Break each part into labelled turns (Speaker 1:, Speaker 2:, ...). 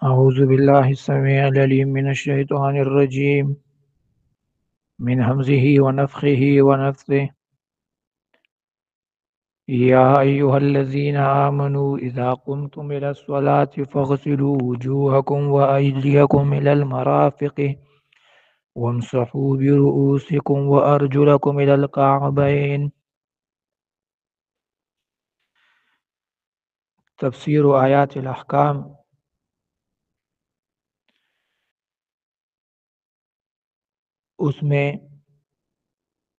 Speaker 1: أعوذ بالله السميع العليم من الشيطان الرجيم من همزه ونفخه ونفثه. يا أيها الذين آمنوا إذا قمتم إلى الصلاة فاغسلوا وجوهكم وأيديكم إلى المرافق وامسحوا برؤوسكم وأرجلكم إلى الكعبين. تفسیر آیات الاحکام. اس میں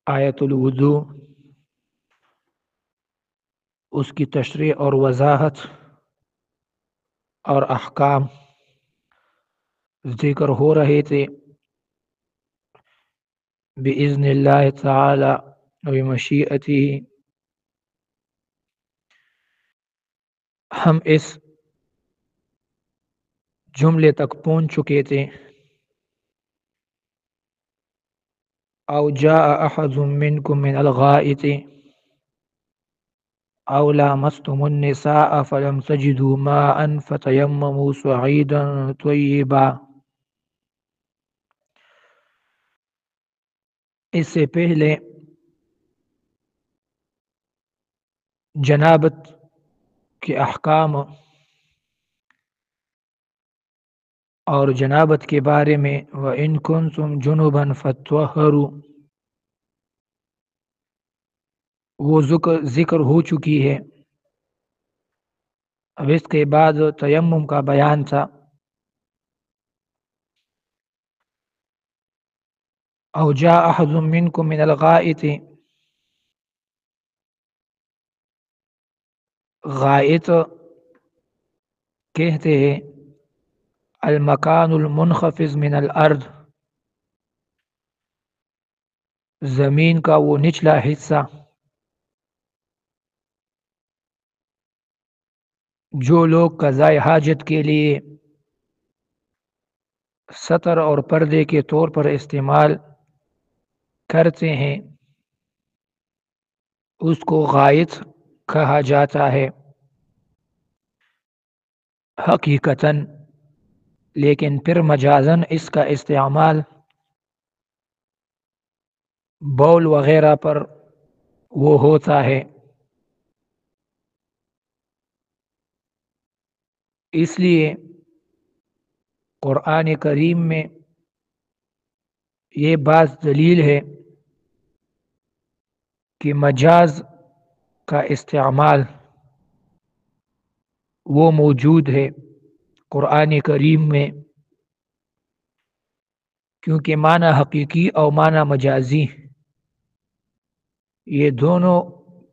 Speaker 1: آیت الوضو، اس کی تشریح اور وضاحت اور احکام ذکر ہو رہے تھے. بإذن اللہ تعالی ومشیئتہ ہم اس جملے تک پہنچ چکے تھے. او جاء احد منکم من الغائط او لامستم النساء فلم تجدوا ماء فتيمموا صعيدا طيبا. اس سے پہلے جنابت کے احکام اور جنابت کے بارے میں وَإِن كُنتُمْ جُنُبًا فَاطَّهِّرُوا وہ ذکر ہو چکی ہے. اب اس کے بعد تیمم کا بیان تھا. او جاء احد منکم من الغائط، غائط کہتے ہیں المکان المنخفض من الارض، زمین کا وہ نچلا حصہ جو لوگ قضاء حاجت کے لیے سطر اور پردے کے طور پر استعمال کرتے ہیں اس کو غائط کہا جاتا ہے حقیقتاً. لیکن پھر مجازاً اس کا استعمال بول وغیرہ پر وہ ہوتا ہے. اس لیے قرآن کریم میں یہ بات دلیل ہے کہ مجاز کا استعمال وہ موجود ہے قرآن کریم میں، کیونکہ معنی حقیقی اور معنی مجازی یہ دونوں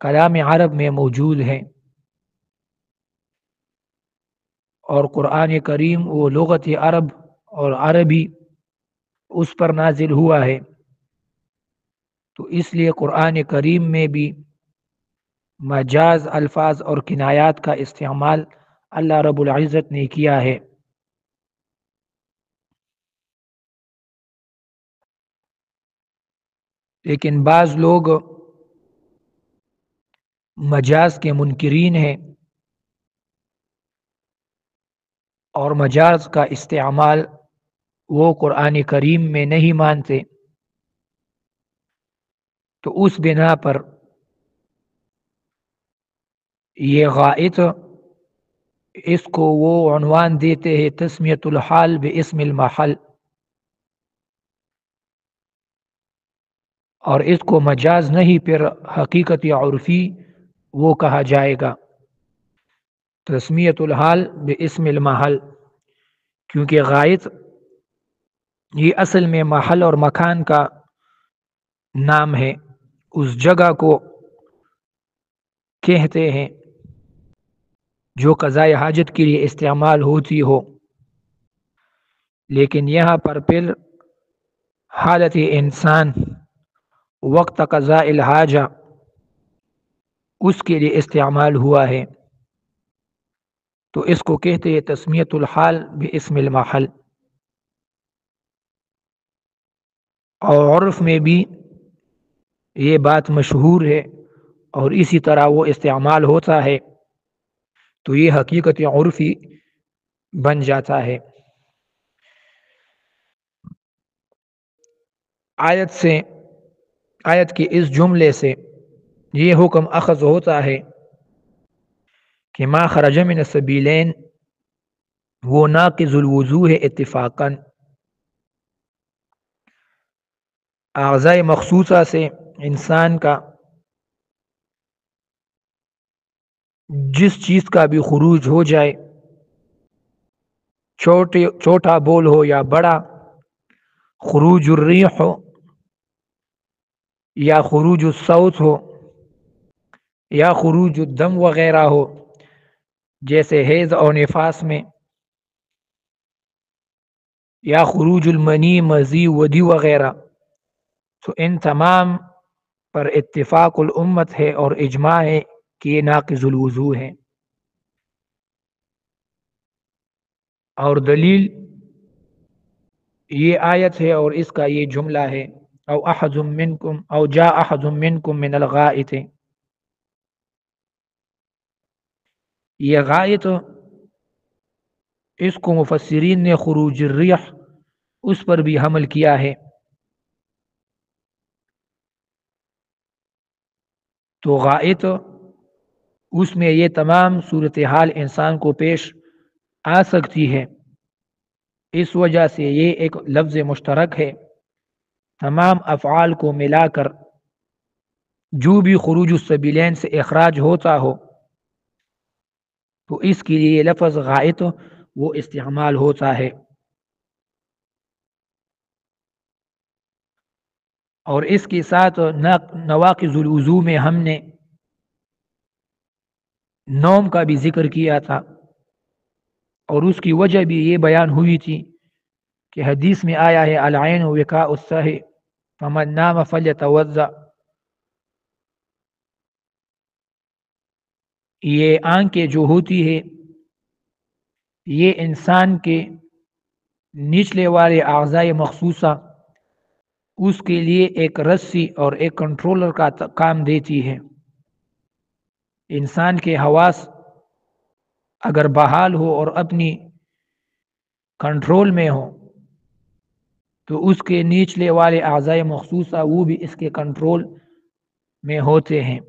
Speaker 1: کلام عرب میں موجود ہیں، اور قرآن کریم وہ لغت عرب اور عربی اس پر نازل ہوا ہے. تو اس لیے قرآن کریم میں بھی مجاز الفاظ اور کنایات کا استعمال اللہ رب العزت نے کیا ہے. لیکن بعض لوگ مجاز کے منکرین ہیں اور مجاز کا استعمال وہ قرآن کریم میں نہیں مانتے. تو اس بنا پر یہ غائط اس کو وہ عنوان دیتے ہیں تسمیۃ الحال باسم المحل، اور اس کو مجاز نہیں پھر حقیقت عرفی وہ کہا جائے گا تسمیۃ الحال باسم المحل، کیونکہ غائط یہ اصل میں محل اور مکان کا نام ہے، اس جگہ کو کہتے ہیں جو قضاء حاجت کے لیے استعمال ہوتی ہو. لیکن یہاں پر پھر حالت انسان وقت قضاء الحاجہ اس کے لیے استعمال ہوا ہے، تو اس کو کہتے ہیں تسمیۃ الحال باسم المحل. اور عرف میں بھی یہ بات مشہور ہے اور اسی طرح وہ استعمال ہوتا ہے. تو یہ حقیقت عرفی بن جاتا ہے۔ آیت کے اس جملے سے یہ حکم اخذ ہوتا ہے کہ ما خرج من السبیلین وہ ناقض الوضو ہے اتفاقاً، اعضاء مخصوصہ سے انسان کا جس چیز کا بھی خروج ہو جائے، چھوٹا بول ہو یا بڑا، خروج الریح ہو یا خروج الصوت ہو یا خروج الدم وغیرہ ہو، جیسے حیض اور نفاس میں، یا خروج المنی مزی ودی وغیرہ، تو ان تمام پر اتفاق الامت ہے اور اجماع ہے کہ یہ ناقض الوضو ہے۔ اور دلیل یہ آیت ہے اور اس کا یہ جملہ ہے، او احد منکم او جاء احد منکم من الغائط، یہ غائط اس کو مفسرین نے خروج الریح اس پر بھی حمل کیا ہے۔ تو غائط اس میں یہ تمام صورتحال انسان کو پیش آ سکتی ہے، اس وجہ سے یہ ایک لفظ مشترک ہے، تمام افعال کو ملا کر جو بھی خروج السبیلین سے اخراج ہوتا ہو تو اس کے لیے لفظ غائط وہ استعمال ہوتا ہے۔ اور اس کے ساتھ نواقض الوضو میں ہم نے نوم کا بھی ذکر کیا تھا، اور اس کی وجہ بھی یہ بیان ہوئی تھی کہ حدیث میں آیا ہے العین وقاء الصحی فمن نام فلیتوضأ، یہ آنکھیں جو ہوتی ہے یہ انسان کے نچلے والے اعضاء مخصوصہ اس کے لیے ایک رسی اور ایک کنٹرولر کا کام دیتی ہے۔ انسان کے حواس اگر بحال ہو اور اپنی کنٹرول میں ہو تو اس کے نیچلے والے اعضاء مخصوصہ وہ بھی اس کے کنٹرول میں ہوتے ہیں،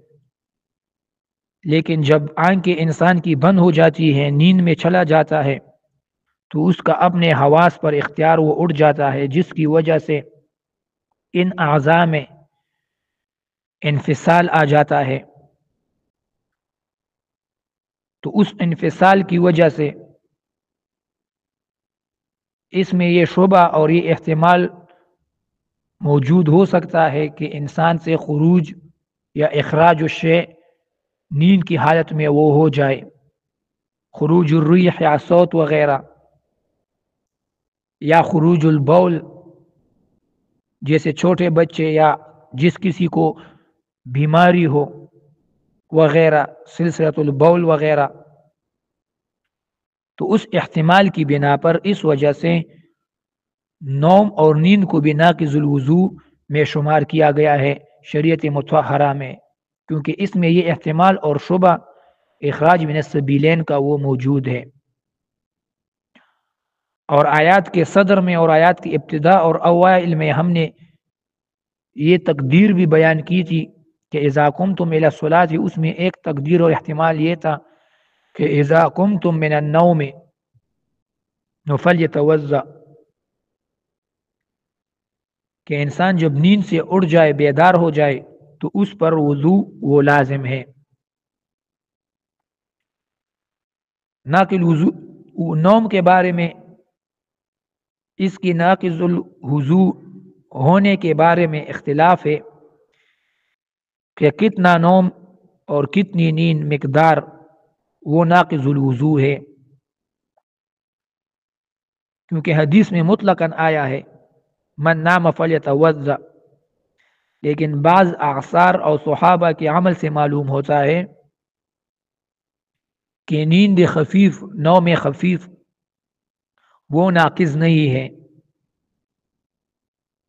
Speaker 1: لیکن جب آنکھیں انسان کی بند ہو جاتی ہیں، نیند میں چلا جاتا ہے، تو اس کا اپنے حواس پر اختیار وہ اڑ جاتا ہے، جس کی وجہ سے ان اعضاء میں انفصال آ جاتا ہے۔ تو اس انفصال کی وجہ سے اس میں یہ شبہ اور یہ احتمال موجود ہو سکتا ہے کہ انسان سے خروج یا اخراج الشیء نیند کی حالت میں وہ ہو جائے، خروج الریح یا صوت وغیرہ، یا خروج البول جیسے چھوٹے بچے یا جس کسی کو بیماری ہو وغیرہ، سلسلۃ البول وغیرہ، تو اس احتمال کی بنا پر اس وجہ سے نوم اور نیند کو بھی ناقض الوضو میں شمار کیا گیا ہے شریعت مطہرہ میں، کیونکہ اس میں یہ احتمال اور شبہ اخراج من السبیلین کا وہ موجود ہے۔ اور آیات کے صدر میں اور آیات کی ابتدا اور اوائل میں ہم نے یہ تقدیر بھی بیان کی تھی کہ اذا قمتم الی الصلاۃ، اس میں ایک تقدیر اور احتمال یہ تھا کہ اذا قمتم من النوم فلیتوضأ، کہ انسان جب نیند سے اڑ جائے، بیدار ہو جائے، تو اس پر وضو وہ لازم ہے۔ ناقض وضو نوم کے بارے میں اس کی ناقض الوضو ہونے کے بارے میں اختلاف ہے کہ کتنا نوم اور کتنی نیند مقدار وہ ناقض الوضو ہے، کیونکہ حدیث میں مطلقاً آیا ہے من نام فلیتوضأ، لیکن بعض آثار اور صحابہ کے عمل سے معلوم ہوتا ہے کہ نیند خفیف، نوم خفیف وہ ناقض نہیں ہے۔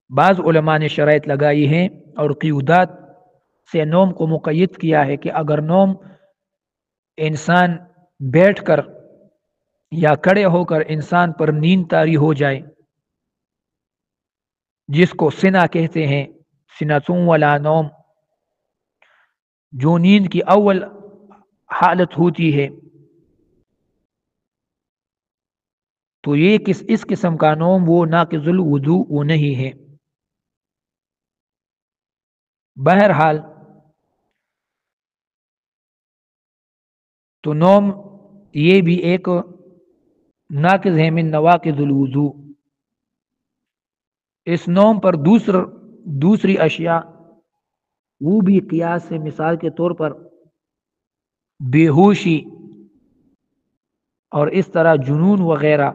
Speaker 1: بعض علماء نے شرائط لگائی ہیں اور قیودات سے نوم کو مقید کیا ہے کہ اگر نوم انسان بیٹھ کر یا کھڑے ہو کر انسان پر نیند طاری ہو جائے، جس کو سنا کہتے ہیں، سنتوں ولا نوم، جو نیند کی اول حالت ہوتی ہے، تو یہ اس قسم کا نوم وہ ناقض الوضو وہ نہیں ہے۔ بہرحال تو نوم یہ بھی ایک ناقض ہے من نواقض الوضو۔ اس نوم پر دوسری اشیاء وہ بھی قیاس سے، مثال کے طور پر بے ہوشی اور اس طرح جنون وغیرہ،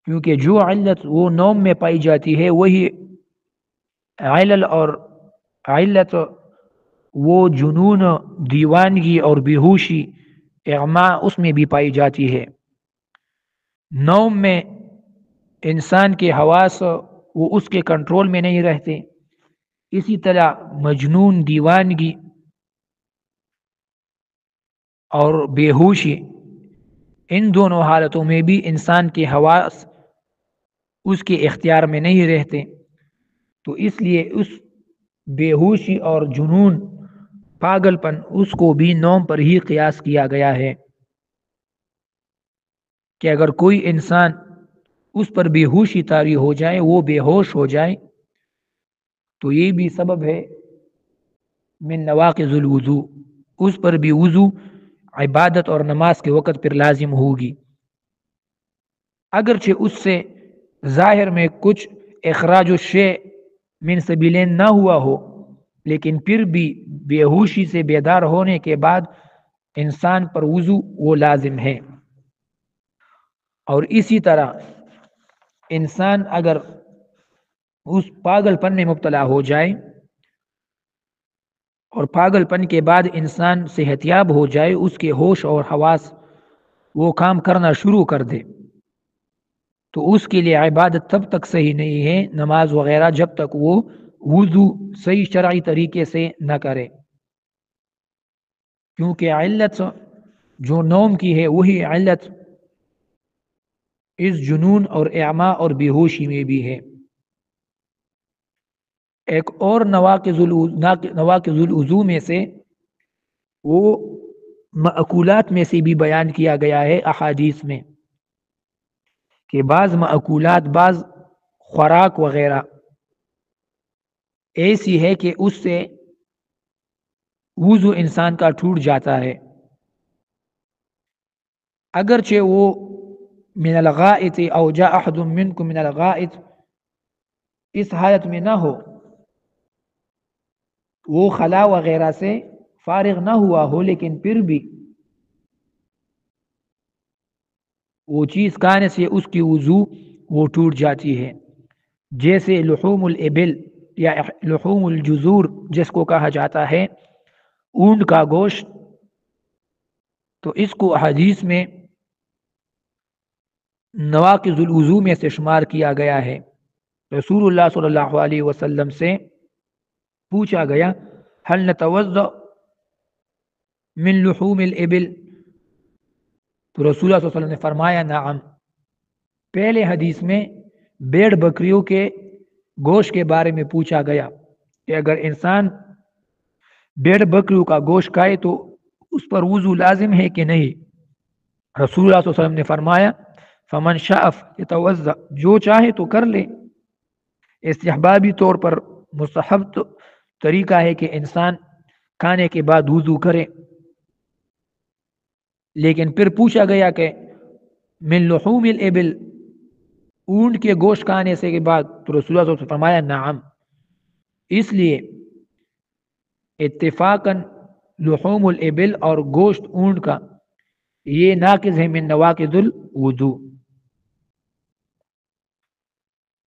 Speaker 1: کیونکہ جو علت وہ نوم میں پائی جاتی ہے وہی علل اور علت وہ جنون، دیوانگی اور بے ہوشی، اغما اس میں بھی پائی جاتی ہے۔ نوم میں انسان کے حواس وہ اس کے کنٹرول میں نہیں رہتے، اسی طرح مجنون، دیوانگی اور بے ہوشی، ان دونوں حالتوں میں بھی انسان کے حواس اس کے اختیار میں نہیں رہتے، تو اس لیے اس بے ہوشی اور جنون، پاگل پن، اس کو بھی نوم پر ہی قیاس کیا گیا ہے کہ اگر کوئی انسان اس پر بے ہوشی طاری ہو جائے، وہ بے ہوش ہو جائے، تو یہ بھی سبب ہے من نواقض الوضو، اس پر بھی وضو عبادت اور نماز کے وقت پر لازم ہوگی، اگرچہ اس سے ظاہر میں کچھ اخراج الشیء من سبیلین نہ ہوا ہو، لیکن پھر بھی بے ہوشی سے بیدار ہونے کے بعد انسان پر وضو وہ لازم ہے۔ اور اسی طرح انسان اگر اس پاگل پن میں مبتلا ہو جائے اور پاگل پن کے بعد انسان صحت یاب ہو جائے، اس کے ہوش اور حواس وہ کام کرنا شروع کر دے، تو اس کے لیے عبادت تب تک صحیح نہیں ہے، نماز وغیرہ، جب تک وہ وضو صحیح شرعی طریقے سے نہ کرے، کیونکہ علت جو نوم کی ہے وہی علت اس جنون اور اعما اور بے ہوشی میں بھی ہے۔ ایک اور نواقض الوضو میں سے وہ معقولات میں سے بھی بیان کیا گیا ہے احادیث میں، کہ بعض معقولات، بعض خوراک وغیرہ ایسی ہے کہ اس سے وضو انسان کا ٹوٹ جاتا ہے، اگرچہ وہ من الغائط او جاء احد منکم من الغائط اس حالت میں نہ ہو، وہ خلا وغیرہ سے فارغ نہ ہوا ہو، لیکن پھر بھی وہ چیز کھانے سے اس کی وضو وہ ٹوٹ جاتی ہے، جیسے لحوم الابل یا لحوم الجزور جس کو کہا جاتا ہے، اونٹ کا گوشت، تو اس کو حدیث میں نواقض الوضو میں سے شمار کیا گیا ہے۔ رسول اللہ صلی اللہ علیہ وسلم سے پوچھا گیا، هل نتوضأ من لحوم الابل، تو رسول اللہ صلی اللہ علیہ وسلم نے فرمایا نعم۔ پہلے حدیث میں بھیڑ بکریوں کے گوشت کے بارے میں پوچھا گیا کہ اگر انسان بھیڑ بکریوں کا گوشت کھائے تو اس پر وضو لازم ہے کہ نہیں، رسول اللہ صلی اللہ علیہ وسلم نے فرمایا فمن شاء یتوضأ، جو چاہے تو کر لے۔ استحبابی طور پر مستحب طریقہ ہے کہ انسان کھانے کے بعد وضو کرے، لیکن پھر پوچھا گیا کہ من لحوم الابل، اونٹ کے گوشت کھانے سے کے بعد، تو رسول اللہ صلی اللہ علیہ وسلم نے فرمایا نعم۔ اس لیے اتفاقاً لحوم الابل اور گوشت اونٹ کا یہ ناقض ہے من نواقض الوضو۔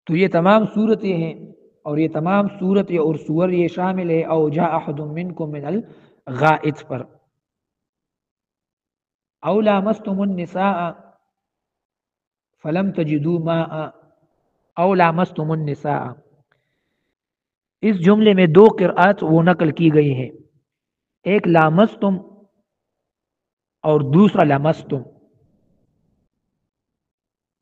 Speaker 1: تو یہ تمام صورتیں ہیں، اور یہ تمام صورتیں اور سور یہ شامل ہے او جاء احد منکم من الغائط پر۔ او لامستم النساء فلم تجدوا ماء، او لامستم النساء، اس جملے میں دو قرآت وہ نقل کی گئی ہیں، ایک لامستم اور دوسرا لمستم۔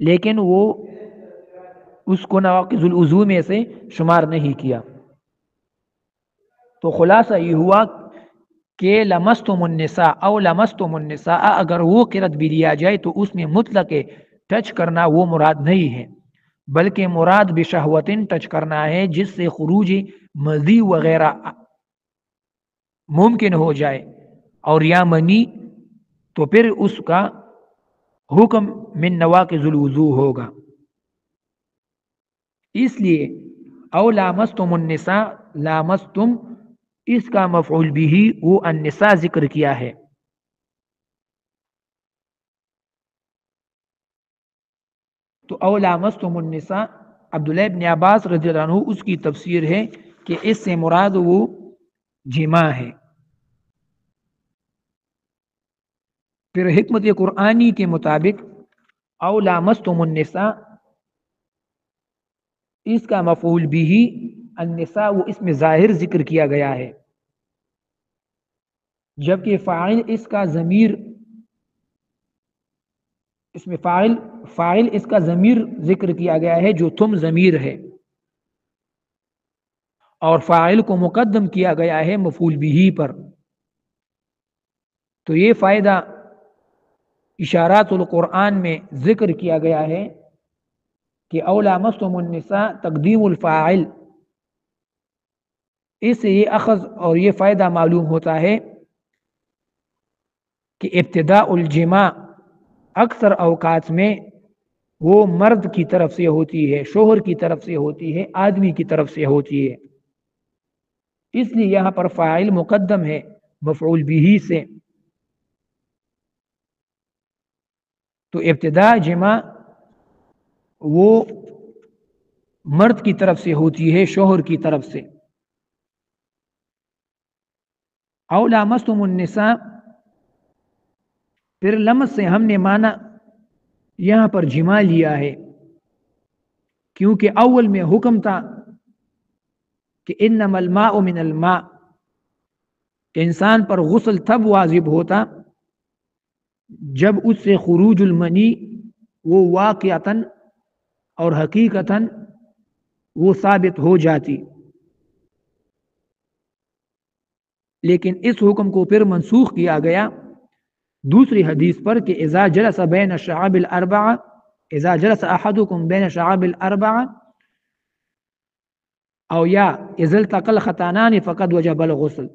Speaker 1: لیکن وہ اس کو نواقض الوضو میں سے شمار نہیں کیا۔ تو خلاصہ یہ ہوا کہ لمستم النساء او لمستم النساء اگر وہ قرت بھی لیا جائے تو اس میں مطلق ٹچ کرنا وہ مراد نہیں ہے، بلکہ مراد بشہوتن ٹچ کرنا ہے جس سے خروج مزی وغیرہ ممکن ہو جائے اور یا منی، تو پھر اس کا حکم من نواقض الوضو ہوگا۔ اس لیے او لامستم النساء، لامستم اس کا مفعول بھی وہ النساء ذکر کیا ہے۔ تو او لامستم النساء عبداللہ ابن عباس رضی اللہ عنہ اس کی تفسیر ہے کہ اس سے مراد وہ جماع ہے۔ پھر حکمت قرآنی کے مطابق او لامستم النساء اس کا مفعول بھی النساء وہ اس میں ظاہر ذکر کیا گیا ہے، جبکہ فاعل اس کا ضمیر، اس میں فاعل اس کا ضمیر ذکر کیا گیا ہے جو تم ضمیر ہے، اور فاعل کو مقدم کیا گیا ہے مفعول بھی پر۔ تو یہ فائدہ اشارات القرآن میں ذکر کیا گیا ہے کہ او لامستم النساء تقدیم الفاعل، اس سے یہ اخذ اور یہ فائدہ معلوم ہوتا ہے کہ ابتداء الجماع اکثر اوقات میں وہ مرد کی طرف سے ہوتی ہے، شوہر کی طرف سے ہوتی ہے، آدمی کی طرف سے ہوتی ہے، اس لیے یہاں پر فاعل مقدم ہے مفعول بھی سے۔ تو ابتداء جماع وہ مرد کی طرف سے ہوتی ہے، شوہر کی طرف سے۔ او لامستم النساء، پھر لمس سے ہم نے مانا یہاں پر جماع لیا ہے، کیونکہ اول میں حکم تھا کہ انما الماء من الماء، انسان پر غسل تب واجب ہوتا جب اس سے خروج المنی وہ واقعتاً اور حقیقتاً وہ ثابت ہو جاتی، لیکن اس حکم کو پھر منسوخ کیا گیا دوسری حدیث پر کہ اذا جلس بین الشعاب الاربعہ، اذا جلس احدکم بین الشعاب الاربعہ، او یا اذا التقى الختانان فقد وجب الغسل،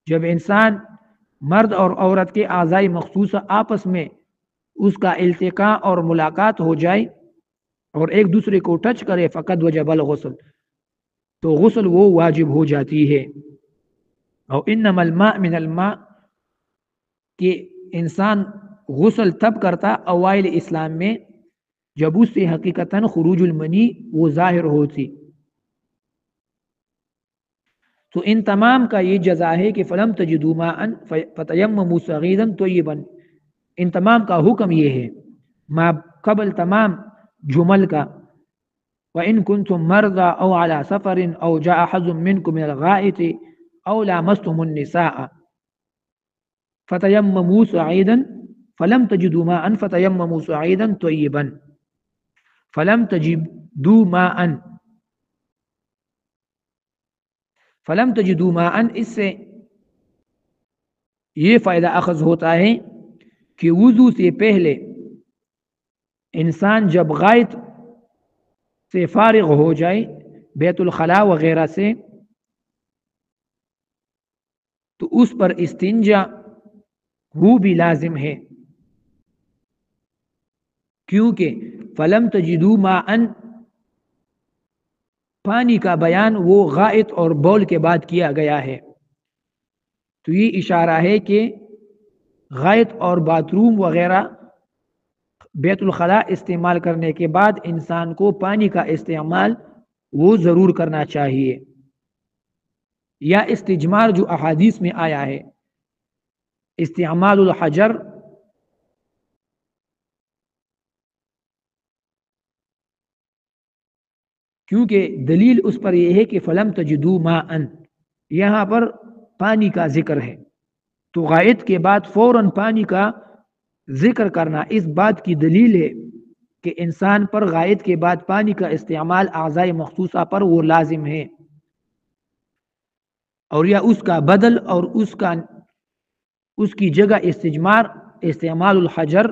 Speaker 1: جب انسان مرد اور عورت کے اعضاء مخصوصہ آپس میں اس کا التقاء اور ملاقات ہو جائے اور ایک دوسرے کو ٹچ کرے فقد وجب الغسل، تو غسل وہ واجب ہو جاتی ہے۔ اور انما الماء من الماء کہ انسان غسل تب کرتا اوائل اسلام میں جب اس سے حقیقتاً خروج المنی وہ ظاہر ہوتی۔ تو ان تمام کا یہ جزا ہے کہ فلم تجدوا ماء فتیمموا صعیدا طیبا، ان تمام کا حکم یہ ہے ما قبل تمام جمل کا، وَإِن كُنتُم مَرْضَىٰ أَوْ عَلَىٰ سَفَرٍ أَوْ جَاءَ أَحَدٌ مِّنكُم مِّنَ الْغَائِطِ أَوْ لَامَسْتُمُ النِّسَاءَ فَتَيَمَّمُوا صَعِيدًا فَلَمْ تَجِدُوا مَاءً فَتَيَمَّمُوا صَعِيدًا طَيِّبًا، فَلَمْ تَجِدُوا مَاءً، فَلَمْ تَجِدُوا مَاءً، اس سے یہ فائدہ اخذ ہوتا ہے کہ وضو سے پہلے انسان جب غائط سے فارغ ہو جائے بیت الخلاء وغیرہ سے تو اس پر استنجا وہ بھی لازم ہے، کیونکہ فلم تجدوا ماء پانی کا بیان وہ غائط اور بول کے بعد کیا گیا ہے، تو یہ اشارہ ہے کہ غائط اور باتھ روم وغیرہ بیت الخلاء استعمال کرنے کے بعد انسان کو پانی کا استعمال وہ ضرور کرنا چاہیے، یا استجمار جو احادیث میں آیا ہے استعمال الحجر، کیونکہ دلیل اس پر یہ ہے کہ فلم تجدوا ماء، یہاں پر پانی کا ذکر ہے، تو غائط کے بعد فوراً پانی کا ذکر کرنا اس بات کی دلیل ہے کہ انسان پر غائط کے بعد پانی کا استعمال اعضاء مخصوصہ پر وہ لازم ہے، اور یا اس کا بدل اور اس کی جگہ استعمال الحجر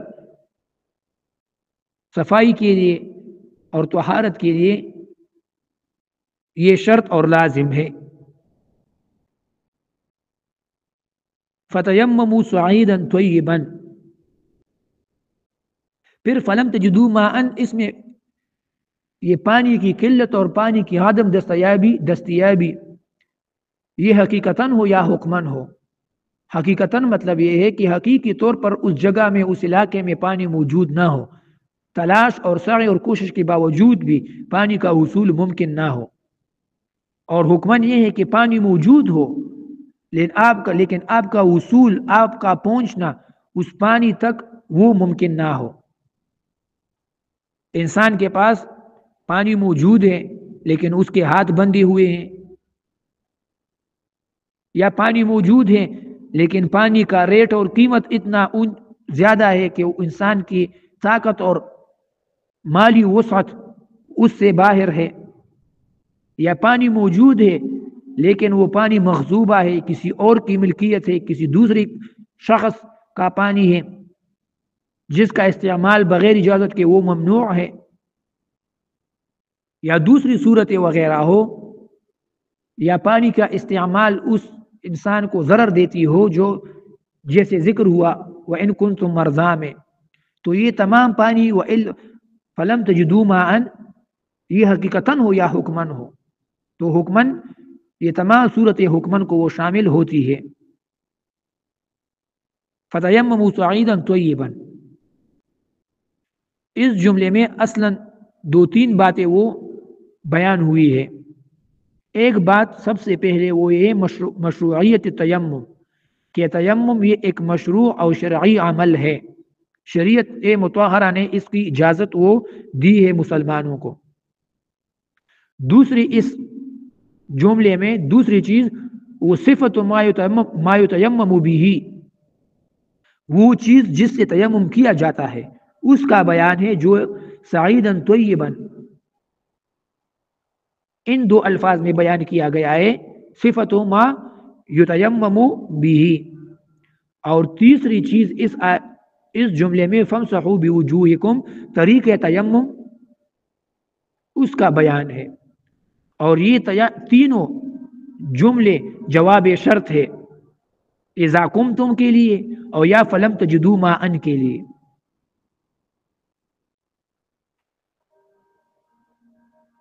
Speaker 1: صفائی کے لیے اور طہارت کے لیے یہ شرط اور لازم ہے۔ فتیمموا صعیدا طیبا، پھر فلم تجدوا ماء، اس میں یہ پانی کی قلت اور پانی کی عدم دستیابی یہ حقیقتاً ہو یا حکمن ہو۔ حقیقتاً مطلب یہ ہے کہ حقیقی طور پر اس جگہ میں اس علاقے میں پانی موجود نہ ہو، تلاش اور سعی اور کوشش کے باوجود بھی پانی کا حصول ممکن نہ ہو، اور حکمن یہ ہے کہ پانی موجود ہو لیکن آپ کا حصول، آپ کا پہنچنا اس پانی تک وہ ممکن نہ ہو۔ انسان کے پاس پانی موجود ہے لیکن اس کے ہاتھ بندھے ہوئے ہیں، یا پانی موجود ہے لیکن پانی کا ریٹ اور قیمت اتنا زیادہ ہے کہ انسان کی طاقت اور مالی وسعت اس سے باہر ہے، یا پانی موجود ہے لیکن وہ پانی مغصوبہ ہے، کسی اور کی ملکیت ہے، کسی دوسری شخص کا پانی ہے جس کا استعمال بغیر اجازت کے وہ ممنوع ہے، یا دوسری صورت وغیرہ ہو، یا پانی کا استعمال اس انسان کو ضرر دیتی ہو جو جیسے ذکر ہوا وَإِن كُنتُم مَرْضَىٰ میں، تو یہ تمام پانی فَلَمْ تَجِدُوا مَاءً یہ حقیقتاً ہو یا حکمن ہو، تو حکمن یہ تمام صورت حکمن کو وہ شامل ہوتی ہے۔ فَتَيَمَّمُوا صَعِيدًا طَيِّبًا، اس جملے میں اصلاً 2-3 باتیں وہ بیان ہوئی ہے۔ ایک بات سب سے پہلے وہ یہ مشروعیت تیمم، کہ تیمم یہ ایک مشروع اور شرعی عمل ہے، شریعت مطہرہ نے اس کی اجازت وہ دی ہے مسلمانوں کو۔ دوسری اس جملے میں دوسری چیز وہ صفت ما یتیمم بھی، وہ چیز جس سے تیمم کیا جاتا ہے اس کا بیان ہے، جو سعیداً طیباً ان 2 الفاظ میں بیان کیا گیا ہے، صفت ما یتیمم بھی، اور تیسری چیز اس جملے میں فامسحوا بوجوہکم طریق تیمم اس کا بیان ہے، اور یہ تینوں جملے جواب شرط ہے، اذا قمتم کے لیے اور یا فلم تجدوا ماء کے لیے۔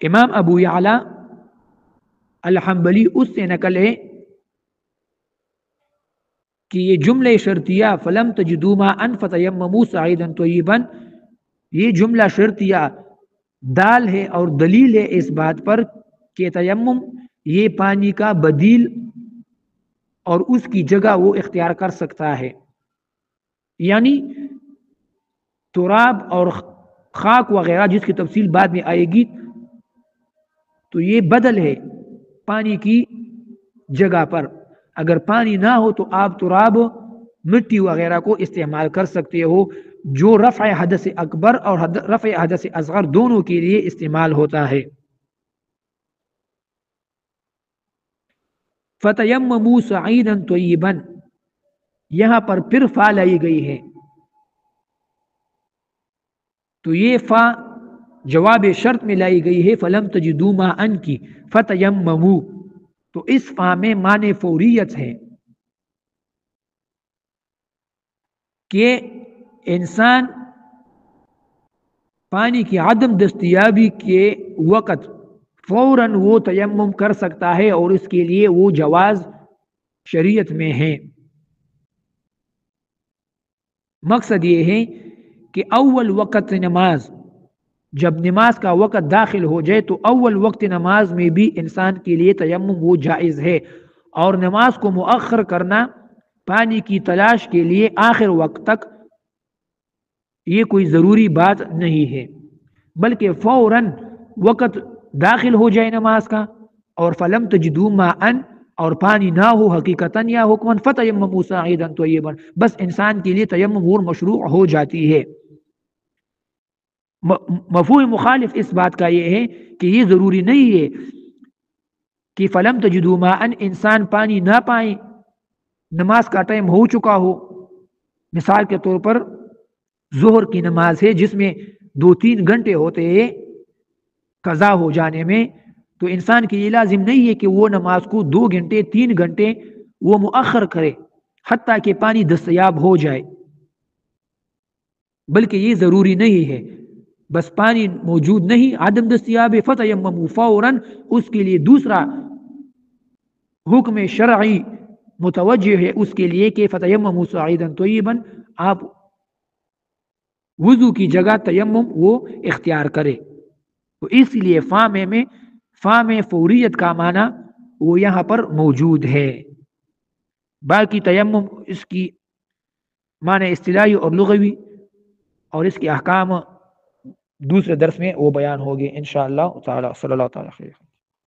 Speaker 1: امام ابو یعلا الحنبلی اس سے نقل ہے کہ یہ جملہ شرطیہ فلم تجدوا ماء فتیمموا صعیدا طیبا، یہ جملہ شرطیہ دال ہے اور دلیل ہے اس بات پر کہ تیمم یہ پانی کا بدیل اور اس کی جگہ وہ اختیار کر سکتا ہے، یعنی تراب اور خاک وغیرہ جس کی تفصیل بعد میں آئے گی، تو یہ بدل ہے پانی کی جگہ پر۔ اگر پانی نہ ہو تو آپ تراب، مٹی وغیرہ کو استعمال کر سکتے ہو، جو رفع حدث اکبر اور رفع حدث اصغر دونوں کے لیے استعمال ہوتا ہے۔ فتیمموا صعیدا طیبا، یہاں پر پھر فا لائی گئی ہے، تو یہ فا جواب شرط میں لائی گئی ہے فلم تجدوا ماء کی، فتیمموا، تو اس فا میں معنی فوریت ہے کہ انسان پانی کی عدم دستیابی کے وقت فوراً وہ تیمم کر سکتا ہے، اور اس کے لیے وہ جواز شریعت میں ہے۔ مقصد یہ ہے کہ اول وقت نماز، جب نماز کا وقت داخل ہو جائے تو اول وقت نماز میں بھی انسان کے لیے تیمم وہ جائز ہے، اور نماز کو مؤخر کرنا پانی کی تلاش کے لیے آخر وقت تک یہ کوئی ضروری بات نہیں ہے، بلکہ فوراً وقت داخل ہو جائے نماز کا اور فلم تجدوا ماء اور پانی نہ ہو حقیقتاً یا حکماً فتیمموا صعیدا طیبا، بس انسان کے لیے تیمم اور مشروع ہو جاتی ہے۔ مفہوم مخالف اس بات کا یہ ہے کہ یہ ضروری نہیں ہے کہ فلم تجدوا ماء انسان پانی نہ پائیں، نماز کا ٹائم ہو چکا ہو. مثال کے طور پر ظہر کی نماز ہے جس میں 2-3 گھنٹے ہوتے ہیں قضا ہو جانے میں، تو انسان کے یہ لازم نہیں ہے کہ وہ نماز کو 2 گھنٹے 3 گھنٹے وہ مؤخر کرے حتیٰ کہ پانی دستیاب ہو جائے، بلکہ یہ ضروری نہیں ہے. بس پانی موجود نہیں، عدم دستیاب فتیمموا فوراً، اس کے لیے دوسرا حکم شرعی متوجہ ہے اس کے لیے کہ فتیمموا صعیدا طیبا، آپ وضو کی جگہ تیمم وہ اختیار کرے. تو اس لیے فام فوریت کا معنی وہ یہاں پر موجود ہے. باقی تیمم اس کی معنی اصطلاحی اور لغوی اور اس کے احکام دوسرے درس میں وہ بیان ہوگے انشاءاللہ تعالی. صلی اللہ تعالی خیر.